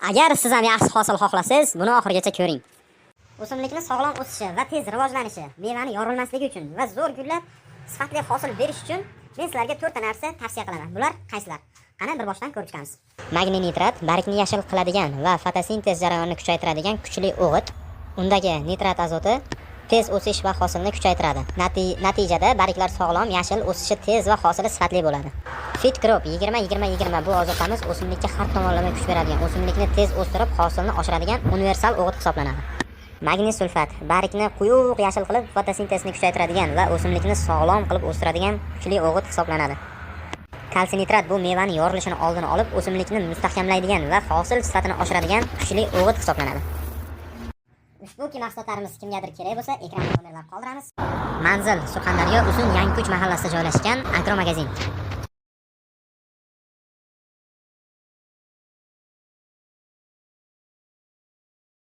Agar siz ham yaxshi hosil xohlasangiz, buni oxirigacha ko'ring. O'simlikni sog'lom o'sishi va tez rivojlanishi, mevani yorilmasligi uchun va zo'r gullab, sifatli hosil berish uchun men sizlarga 4 ta narsa tavsiya qilaman. Bular qaysilar? Qani bir boshdan ko'rib chiqamiz. Magniy nitrat bargni yashil qiladigan va fotosintez jarayonini kuchaytiradigan kuchli o'g'it. Undagi nitrat azoti tez o'sish va hosilni kuchaytiradi. Natijada barglar sog'lom, yashil, o'sishi tez va hosili sifatli bo'ladi. Fit Crop 20-20-20 bu ozuqamiz o'simlikka har tomonlama kuch beradigan, o'simlikni tez o'stirib, hosilni oshiradigan universal o'g'it hisoblanadi. Magniy sulfat bargni quyuq yashil qilib, fotosintezni kuchaytiradigan va o'simlikni sog'lom qilib o'stiradigan kuchli o'g'it hisoblanadi. Kalsiy nitrat bu mevani yorilishini oldini olib, o'simlikni mustahkamlaydigan va hosil sifatini oshiradigan kuchli o'g'it hisoblanadi. Ushbu mahsulotlarimiz kimgadir kerak bo'lsa, ekranda nomerlar qoldiramiz. Manzil: Surxondaryo Uzun Yangi Kuch mahallasida joylashgan Agro magazin.